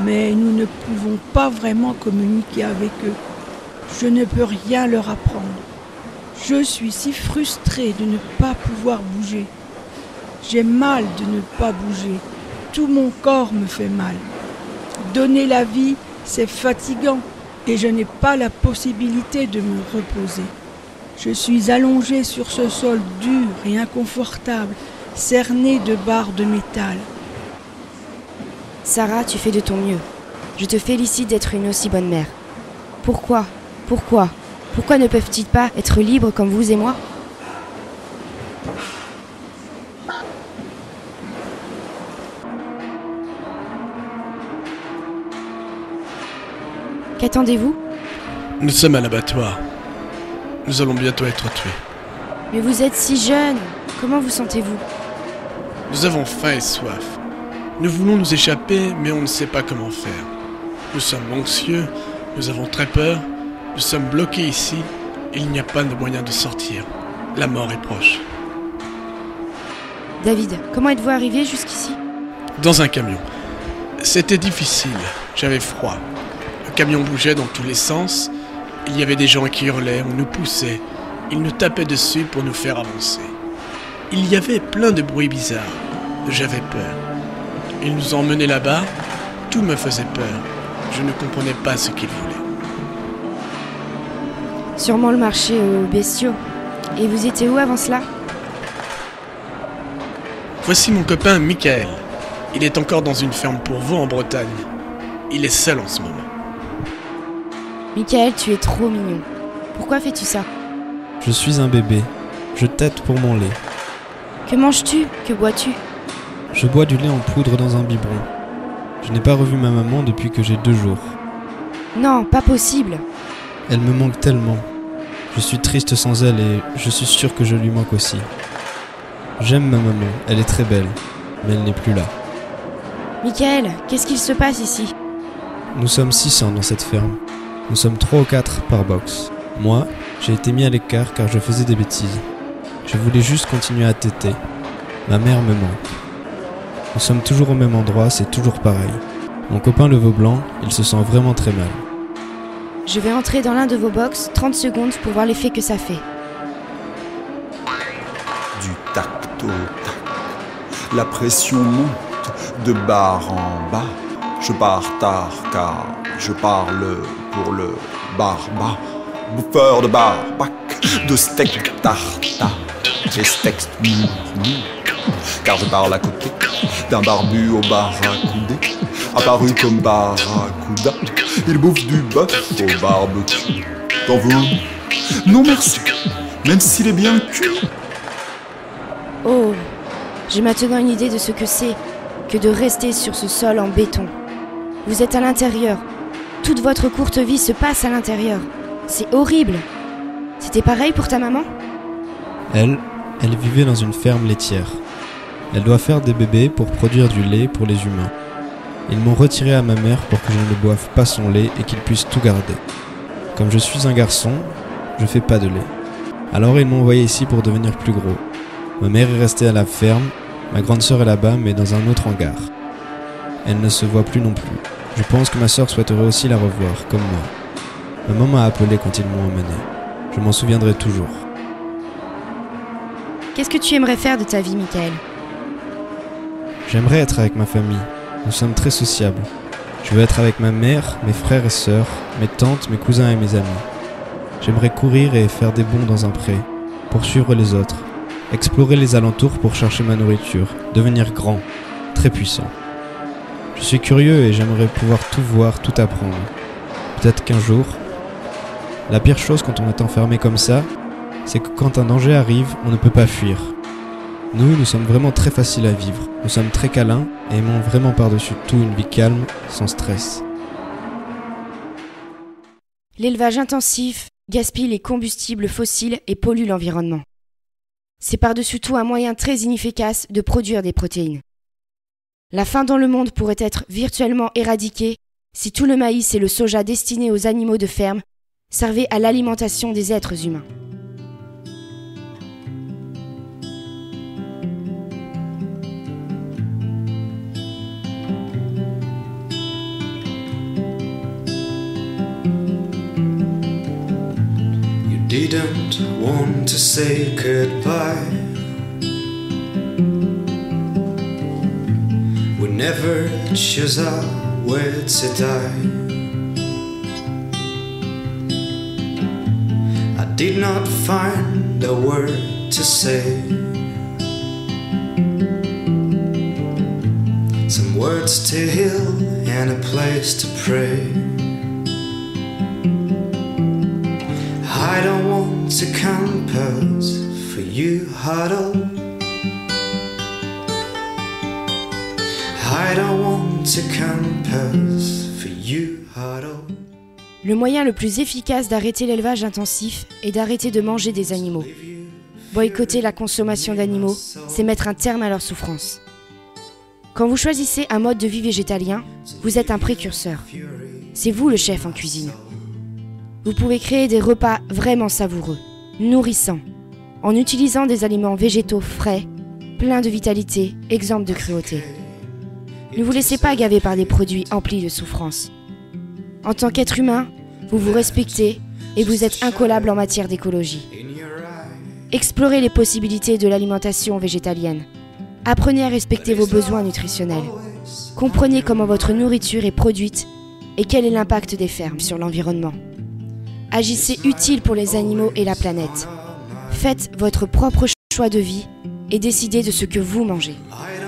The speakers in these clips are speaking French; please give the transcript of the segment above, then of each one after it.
mais nous ne pouvons pas vraiment communiquer avec eux. Je ne peux rien leur apprendre. Je suis si frustrée de ne pas pouvoir bouger. J'ai mal de ne pas bouger. Tout mon corps me fait mal. Donner la vie, c'est fatigant et je n'ai pas la possibilité de me reposer. Je suis allongée sur ce sol dur et inconfortable, cerné de barres de métal. Sarah, tu fais de ton mieux. Je te félicite d'être une aussi bonne mère. Pourquoi ne peuvent-ils pas être libres comme vous et moi ? Qu'attendez-vous ? Nous sommes à l'abattoir. Nous allons bientôt être tués. Mais vous êtes si jeune. Comment vous sentez-vous ? Nous avons faim et soif. Nous voulons nous échapper, mais on ne sait pas comment faire. Nous sommes anxieux, nous avons très peur, nous sommes bloqués ici, et il n'y a pas de moyen de sortir. La mort est proche. David, comment êtes-vous arrivé jusqu'ici ? Dans un camion. C'était difficile, j'avais froid. Le camion bougeait dans tous les sens. Il y avait des gens qui hurlaient, on nous poussait. Ils nous tapaient dessus pour nous faire avancer. Il y avait plein de bruits bizarres. J'avais peur. Ils nous emmenaient là-bas. Tout me faisait peur. Je ne comprenais pas ce qu'ils voulaient. Sûrement le marché aux bestiaux. Et vous étiez où avant cela ? Voici mon copain Michael. Il est encore dans une ferme pour veaux en Bretagne. Il est seul en ce moment. Michael, tu es trop mignon. Pourquoi fais-tu ça ? Je suis un bébé. Je tète pour mon lait. Que manges-tu ? Que bois-tu ? Je bois du lait en poudre dans un biberon. Je n'ai pas revu ma maman depuis que j'ai 2 jours. Non, pas possible. Elle me manque tellement. Je suis triste sans elle et je suis sûr que je lui manque aussi. J'aime ma maman, elle est très belle, mais elle n'est plus là. Michael, qu'est-ce qu'il se passe ici ? Nous sommes 600 dans cette ferme. Nous sommes 3 ou 4 par box. Moi, j'ai été mis à l'écart car je faisais des bêtises. Je voulais juste continuer à téter. Ma mère me manque. Nous sommes toujours au même endroit, c'est toujours pareil. Mon copain le veau blanc, il se sent vraiment très mal. Je vais entrer dans l'un de vos box 30 secondes pour voir l'effet que ça fait. Du tac au tac, la pression monte de bar en bas. Je pars tard car je parle pour le barbare. Bouffeur de barbac, de steak tartare et steak mou. Car je parle à côté d'un barbu au barracoudé, apparu comme barracuda. Il bouffe du bœuf au barbecue. T'en veux ? Non merci, même s'il est bien cuit. Oh, j'ai maintenant une idée de ce que c'est que de rester sur ce sol en béton. Vous êtes à l'intérieur. Toute votre courte vie se passe à l'intérieur. C'est horrible. C'était pareil pour ta maman ? Elle vivait dans une ferme laitière. Elle doit faire des bébés pour produire du lait pour les humains. Ils m'ont retiré à ma mère pour que je ne boive pas son lait et qu'il puisse tout garder. Comme je suis un garçon, je fais pas de lait. Alors ils m'ont envoyé ici pour devenir plus gros. Ma mère est restée à la ferme, ma grande sœur est là-bas mais dans un autre hangar. Elle ne se voit plus non plus. Je pense que ma sœur souhaiterait aussi la revoir, comme moi. Ma maman m'a appelé quand ils m'ont emmené. Je m'en souviendrai toujours. Qu'est-ce que tu aimerais faire de ta vie, Michael ? J'aimerais être avec ma famille. Nous sommes très sociables. Je veux être avec ma mère, mes frères et sœurs, mes tantes, mes cousins et mes amis. J'aimerais courir et faire des bonds dans un pré, poursuivre les autres, explorer les alentours pour chercher ma nourriture, devenir grand, très puissant. Je suis curieux et j'aimerais pouvoir tout voir, tout apprendre. Peut-être qu'un jour... La pire chose quand on est enfermé comme ça, c'est que quand un danger arrive, on ne peut pas fuir. Nous sommes vraiment très faciles à vivre. Nous sommes très câlins et aimons vraiment par-dessus tout une vie calme, sans stress. L'élevage intensif gaspille les combustibles fossiles et pollue l'environnement. C'est par-dessus tout un moyen très inefficace de produire des protéines. La faim dans le monde pourrait être virtuellement éradiquée si tout le maïs et le soja destinés aux animaux de ferme servaient à l'alimentation des êtres humains. didn't want to say goodbye. We never chose our way to die. I did not find a word to say. Some words to heal and a place to pray. I don't want to compose for you, huddle. I don't want to compose for you, huddle. Le moyen le plus efficace d'arrêter l'élevage intensif est d'arrêter de manger des animaux. Boycotter la consommation d'animaux, c'est mettre un terme à leur souffrance. Quand vous choisissez un mode de vie végétalien, vous êtes un précurseur. C'est vous le chef en cuisine. Vous pouvez créer des repas vraiment savoureux, nourrissants, en utilisant des aliments végétaux frais, pleins de vitalité, exempts de cruauté. Ne vous laissez pas gaver par des produits emplis de souffrance. En tant qu'être humain, vous vous respectez et vous êtes incollable en matière d'écologie. Explorez les possibilités de l'alimentation végétalienne. Apprenez à respecter vos besoins nutritionnels. Comprenez comment votre nourriture est produite et quel est l'impact des fermes sur l'environnement. Agissez utile pour les animaux et la planète. Faites votre propre choix de vie et décidez de ce que vous mangez. I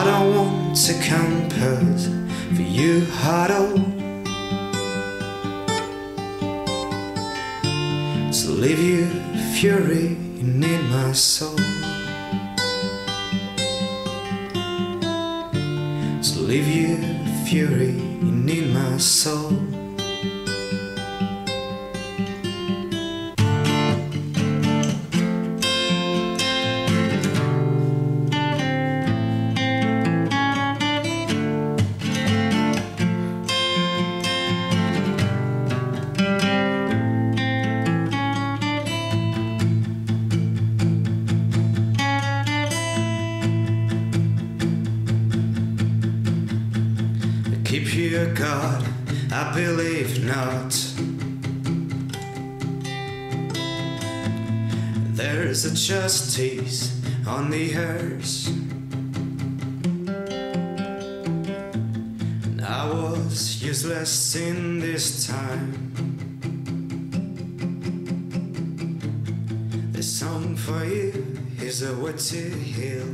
don't want to compose for you, huddle. So leave your fury, you need my soul. So leave your fury, you need my soul. Keep your God, I believe not. There's a justice on the earth. And I was useless in this time. The song for you is a way to heal.